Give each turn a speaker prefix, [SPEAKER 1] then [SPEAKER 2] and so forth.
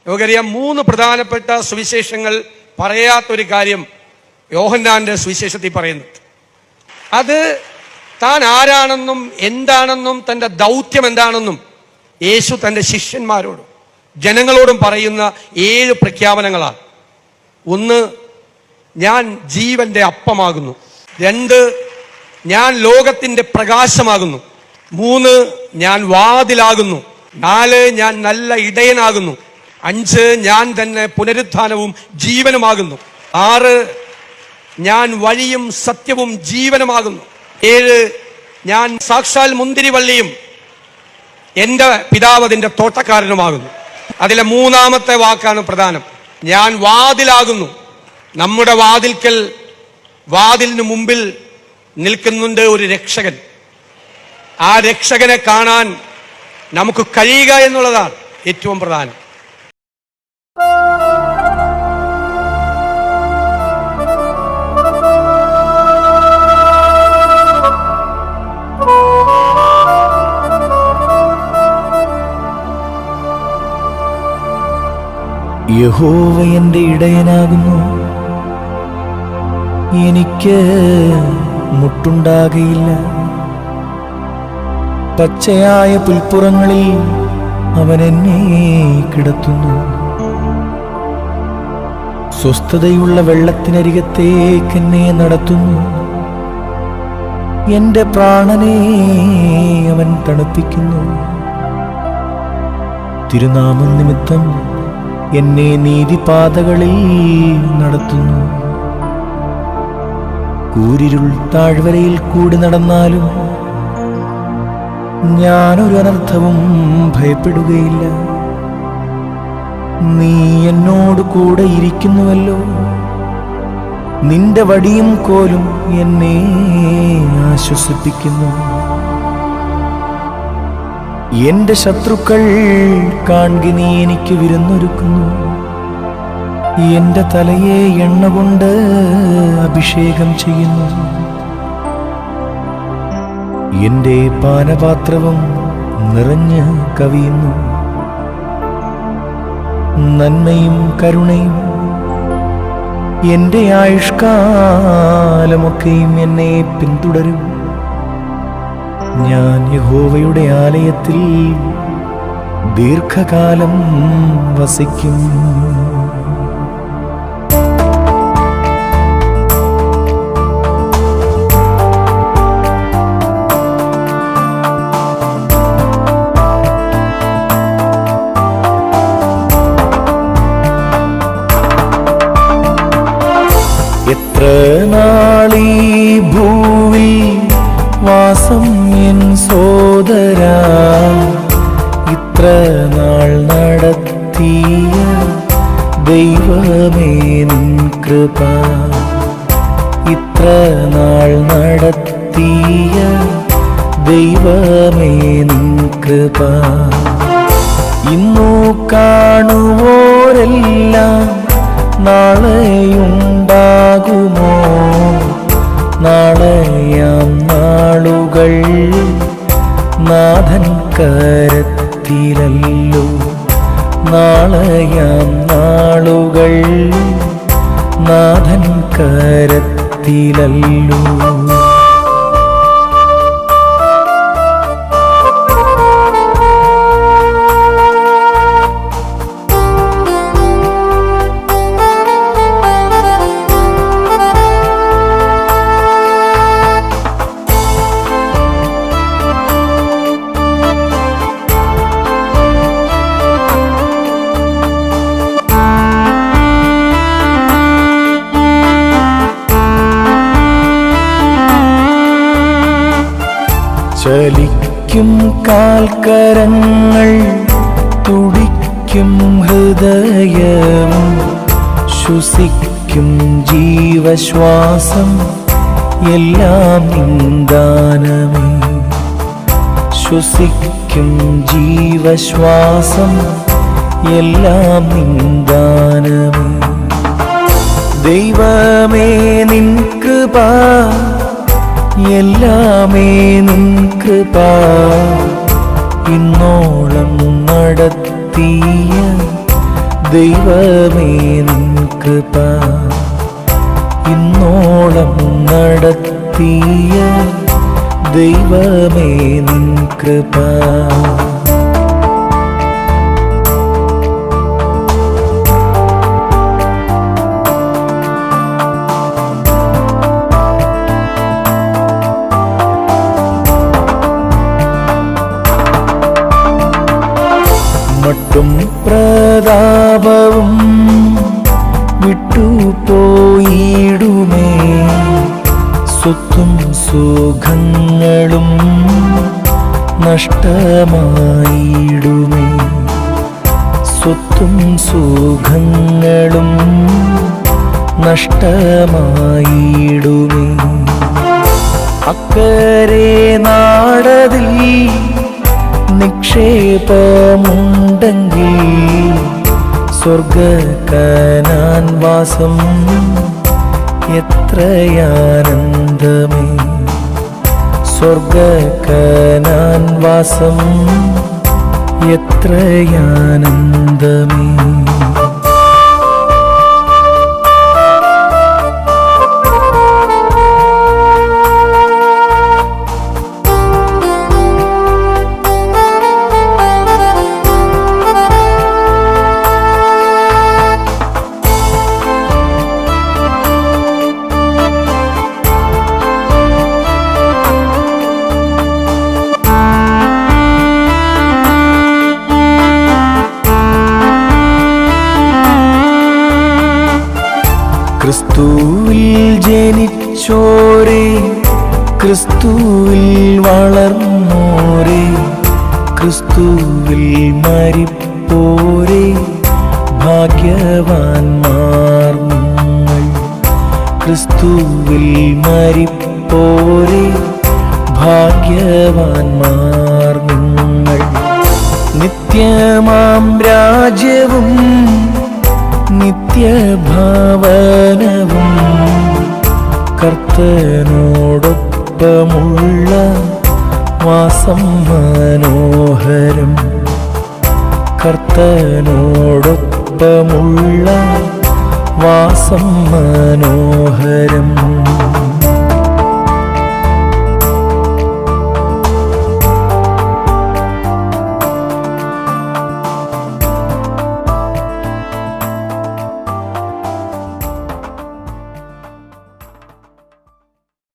[SPEAKER 1] നമുക്കറിയാം 3 പ്രധാനപ്പെട്ട സുവിശേഷങ്ങൾ പറയാത്തൊരു കാര്യം യോഹന്നാന്റെ സുവിശേഷത്തിൽ പറയുന്നുണ്ട്. അത് താൻ ആരാണെന്നും എന്താണെന്നും തൻ്റെ ദൗത്യം എന്താണെന്നും യേശു തൻ്റെ ശിഷ്യന്മാരോടും ജനങ്ങളോടും പറയുന്ന 7 പ്രഖ്യാപനങ്ങളാണ്. 1, ഞാൻ ജീവന്റെ അപ്പമാകുന്നു. 2, ഞാൻ ലോകത്തിൻ്റെ പ്രകാശമാകുന്നു. 3, ഞാൻ വാതിലാകുന്നു. 4, ഞാൻ നല്ല ഇടയനാകുന്നു. 5, ഞാൻ തന്നെ പുനരുത്ഥാനവും ജീവനുമാകുന്നു. 6, ഞാൻ വഴിയും സത്യവും ജീവനുമാകുന്നു. 7, ഞാൻ സാക്ഷാൽ മുന്തിരിവള്ളിയും എൻ്റെ പിതാവ് അതിൻ്റെ തോട്ടക്കാരനുമാകുന്നു. അതിലെ 3-ാമത്തെ വാക്കാണ് പ്രധാനം. ഞാൻ വാതിലാകുന്നു. നമ്മുടെ വാതിലിന് മുമ്പിൽ നിൽക്കുന്നുണ്ട് ഒരു രക്ഷകൻ. ആ രക്ഷകനെ കാണാൻ നമുക്ക് കഴിയുക എന്നുള്ളതാണ് ഏറ്റവും പ്രധാനം.
[SPEAKER 2] യഹോവ എൻ്റെ ഇടയനാകുന്നു, എനിക്ക് മുട്ടുണ്ടാകയില്ല. പച്ചയായ പുൽപ്പുറങ്ങളിൽ അവൻ എന്നെ കിടത്തുന്നു. സ്വസ്ഥതയുള്ള വെള്ളത്തിനരികത്തേക്ക് എന്നെ നടത്തുന്നു. എൻ്റെ പ്രാണനെ അവൻ തണുപ്പിക്കുന്നു. തിരുനാമം നിമിത്തം എന്നെ നീതിപാതകളിൽ നടത്തുന്നു. കൂരിരുൾ താഴ്വരയിൽ കൂടി നടന്നാലും ഞാനൊരു അനർത്ഥവും ഭയപ്പെടുകയില്ല. നീ എന്നോട് കൂടെ ഇരിക്കുന്നുവല്ലോ. നിന്റെ വടിയും കോലും എന്നെ ആശ്വസിപ്പിക്കുന്നു. എന്റെ ശത്രുക്കൾ കാൺകെ നീ എനിക്ക് വിരുന്നൊരുക്കുന്നു. എന്റെ തലയെ എണ്ണ കൊണ്ട് അഭിഷേകം ചെയ്യുന്നു. എന്റെ പാനപാത്രവും നിറഞ്ഞ് കവിയുന്നു. നന്മയും കരുണയും എന്റെ ആയുഷ്കാലമൊക്കെയും എന്നെ പിന്തുടരും. ഞാൻ യഹോവയുടെ ആലയത്തിൽ ദീർഘകാലം വസിക്കും. എത്ര നാളീ ഭൂവിൽ വാസം എൻ സോദരാ, ഇത്ര നാൾ നടത്തിയ ദൈവമേ നിൻ കൃപ. ഇത്ര നാൾ നടത്തിയ ദൈവമേ നിൻ കൃപ. ഇന്നു കാണുവോരെല്ലാം നാളെയുണ്ടാകുമോ? നാളെയാം നാളുകൾ നാഥൻ കരത്തിലല്ലോ. നാളെയാം നാളുകൾ നാഥൻ കരത്തിലല്ലോ. ചലിക്കും കാൽക്കരങ്ങൾ, തുടിക്കും ഹൃദയവും, ശ്വസിക്കും ജീവശ്വാസം എല്ലാം നിന്ദാനമേ. ശ്വസിക്കും ജീവശ്വാസം എല്ലാം നിന്ദാനമേ. ദൈവമേ നിൻ കൃപ എല്ലാമേ നിൻ കൃപ. ഇന്നോളം നടത്തിയ ദൈവമേ നിൻ കൃപ ഇന്നോളം നടത്തിയ ദൈവമേ നിൻ കൃപ മട്ടും പ്രതാപവും വിട്ടുപോയിടുമേ സ്വത്തും സുഖങ്ങളും നഷ്ടമായിടുമേ സ്വത്തും സുഖങ്ങളും നഷ്ടമായിടുമേ അക്കരെ നാടതിൽ നിക്ഷേപമുണ്ടെങ്കിൽ സ്വർഗകനാൻ വാസം എത്രയാനന്ദമേ സ്വർഗകനാൻ വാസം എത്രയാനന്ദമേ ക്രിസ്തുവിൽ ജനിച്ചോരേ ക്രിസ്തുവിൽ വളർന്നോരേ ക്രിസ്തുവിൽ മരിപ്പോരേ ഭാഗ്യവാന്മാർ നിങ്ങൾ ക്രിസ്തുവിൽ മരിപ്പോരേ ഭാഗ്യവാന്മാർ നിങ്ങൾ നിത്യമാം രാജ്യവും നിത്യഭാവനവും കർത്തനോടൊപ്പമുള്ള വാസം മനോഹരം കർത്തനോടൊപ്പമുള്ള വാസം മനോഹരം